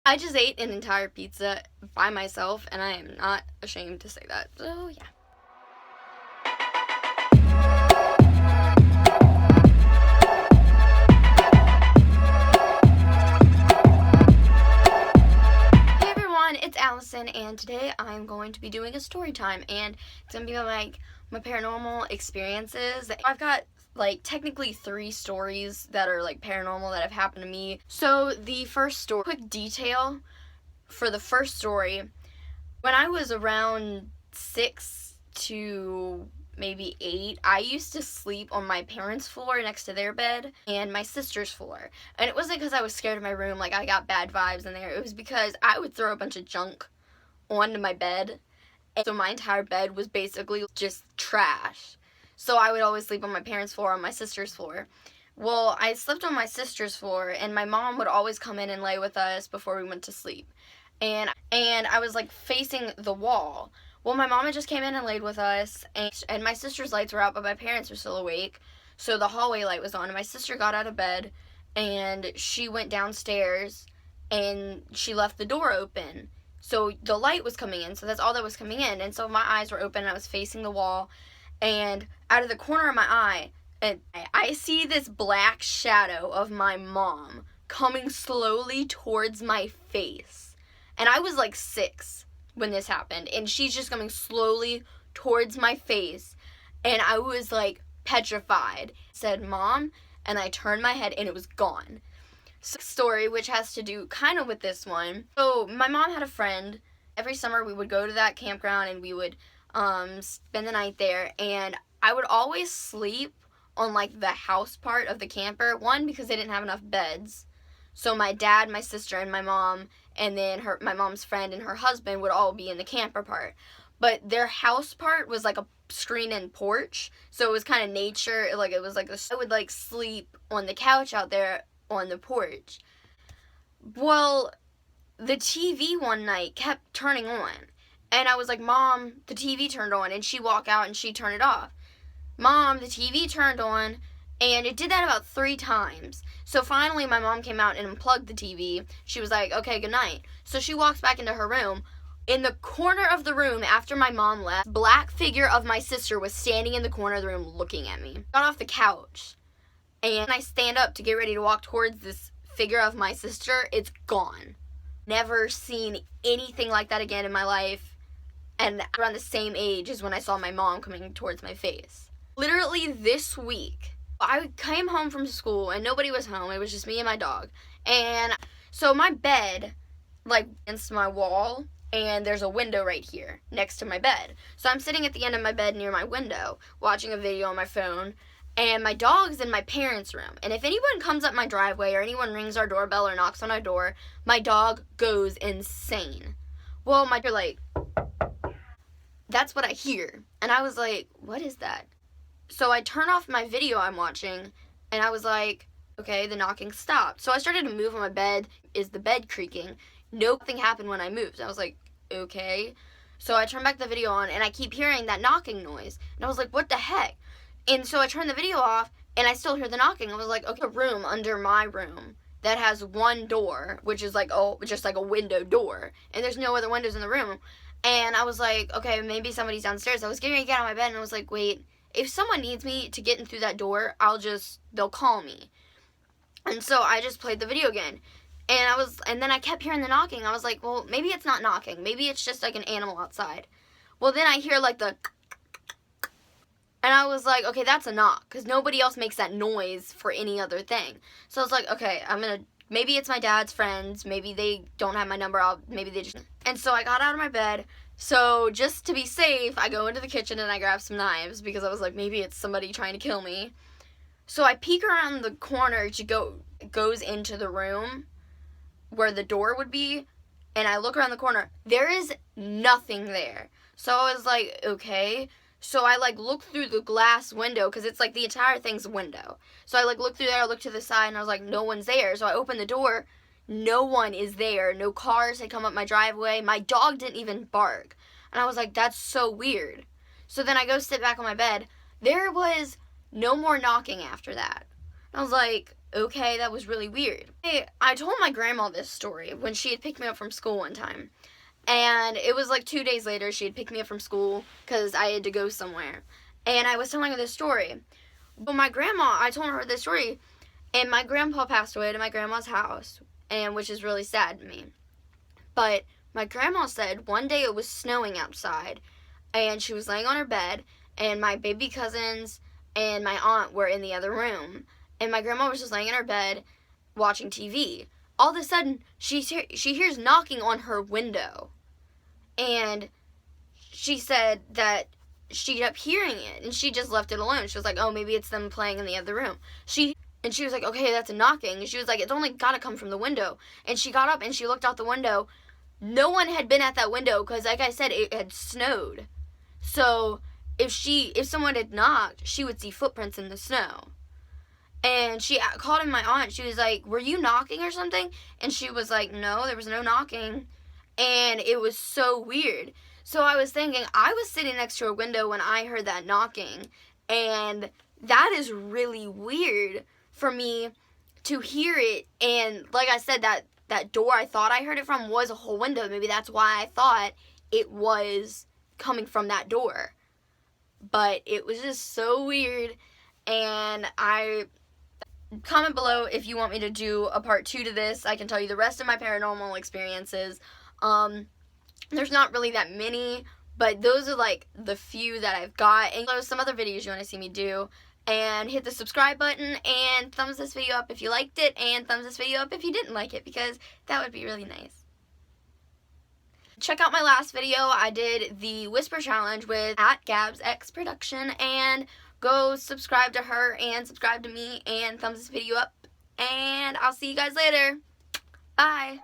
I just ate an entire pizza by myself, and I am not ashamed to say that. So, yeah. Hey everyone, it's Allison, and today I'm going to be doing a story time, and it's going to be like my paranormal experiences. I've got like technically 3 stories that are like paranormal that have happened to me. So the first story, quick detail for the first story, when I was around 6 to maybe 8, I used to sleep on my parents' floor next to their bed and my sister's floor. And it wasn't because I was scared of my room, like I got bad vibes in there. It was because I would throw a bunch of junk onto my bed. And so my entire bed was basically just trash. So I would always sleep on my parents' floor, on my sister's floor. Well, I slept on my sister's floor, and my mom would always come in and lay with us before we went to sleep. And I was like facing the wall. Well, my mom had just came in and laid with us, and my sister's lights were out, but my parents were still awake. So the hallway light was on, and my sister got out of bed, and she went downstairs, and she left the door open. So the light was coming in, so that's all that was coming in. And so my eyes were open, and I was facing the wall, and out of the corner of my eye, and I see this black shadow of my mom coming slowly towards my face. And I was like 6 when this happened, and she's just coming slowly towards my face, and I was like petrified. Said, "Mom," and I turned my head, and it was gone. Story, which has to do kind of with this one. So my mom had a friend. Every summer we would go to that campground, and we would spend the night there, and I would always sleep on like the house part of the camper. One, because they didn't have enough beds. So my dad, my sister, and my mom, and then my mom's friend and her husband would all be in the camper part. But their house part was like a screen-in porch, so it was kind of nature. Like it was like I would like sleep on the couch out there on the porch. Well, the TV one night kept turning on, and I was like, "Mom, the TV turned on," and she walked out and she turned it off. "Mom, the TV turned on." And it did that about 3 times. So finally my mom came out and unplugged the TV. She was like, "Okay, good night." So she walks back into her room. In the corner of the room after my mom left, black figure of my sister was standing in the corner of the room looking at me. Got off the couch, and I stand up to get ready to walk towards this figure of my sister. It's gone. Never seen anything like that again in my life. And around the same age as when I saw my mom coming towards my face. Literally this week, I came home from school and nobody was home. It was just me and my dog. And so my bed, like, against my wall, and there's a window right here next to my bed. So I'm sitting at the end of my bed near my window, watching a video on my phone, and my dog's in my parents' room. And if anyone comes up my driveway or anyone rings our doorbell or knocks on our door, my dog goes insane. Well, you're like, that's what I hear. And I was like, what is that? So I turn off my video I'm watching, and I was like, okay, the knocking stopped. So I started to move on my bed. Is the bed creaking? Nothing happened when I moved. I was like, okay. So I turned back the video on, and I keep hearing that knocking noise. And I was like, what the heck? And so I turned the video off, and I still hear the knocking. I was like, okay, a room under my room that has one door, which is like, oh, just like a window door. And there's no other windows in the room. And I was like, okay, maybe somebody's downstairs. I was getting ready to get out of my bed, and I was like, wait. If someone needs me to get in through that door, they'll call me. And so I just played the video again. And then I kept hearing the knocking. I was like, well, maybe it's not knocking. Maybe it's just like an animal outside. Well, then I hear like the, and I was like, okay, that's a knock, because nobody else makes that noise for any other thing. So I was like, okay, maybe it's my dad's friends. Maybe they don't have my number. And so I got out of my bed. So just to be safe, I go into the kitchen and I grab some knives, because I was like, maybe it's somebody trying to kill me. So I peek around the corner goes into the room where the door would be, and I look around the corner. There is nothing there. So I was like, okay. So I like look through the glass window, because it's like the entire thing's a window. So I like look through there, I look to the side, and I was like, no one's there. So I open the door. No one is there. No cars had come up my driveway. My dog didn't even bark. And I was like, that's so weird. So then I go sit back on my bed. There was no more knocking after that. And I was like, okay, that was really weird. I told my grandma this story when she had picked me up from school one time. And it was like 2 days later, she had picked me up from school because I had to go somewhere. And I was telling her this story. Well, I told her this story, and my grandpa passed away at my grandma's house, and which is really sad to me. But my grandma said one day it was snowing outside, and she was laying on her bed, and my baby cousins and my aunt were in the other room. And my grandma was just laying in her bed watching TV. All of a sudden, she hears knocking on her window. And she said that she kept hearing it, and she just left it alone. She was like, oh, maybe it's them playing in the other room. She was like, okay, that's a knocking. And she was like, it's only got to come from the window. And she got up and she looked out the window. No one had been at that window because, like I said, it had snowed. So if someone had knocked, she would see footprints in the snow. And she called in my aunt. She was like, were you knocking or something? And she was like, no, there was no knocking. And it was so weird. So I was thinking, I was sitting next to a window when I heard that knocking. And that is really weird for me to hear it. And like I said, that door I thought I heard it from was a whole window. Maybe that's why I thought it was coming from that door. But it was just so weird. And comment below if you want me to do a part 2 to this. I can tell you the rest of my paranormal experiences. There's not really that many, but those are like the few that I've got. And there's some other videos you want to see me do. And hit the subscribe button and thumbs this video up if you liked it, and thumbs this video up if you didn't like it, because that would be really nice. Check out my last video. I did the Whisper Challenge with @GabsXProduction, and go subscribe to her and subscribe to me and thumbs this video up. And I'll see you guys later. Bye.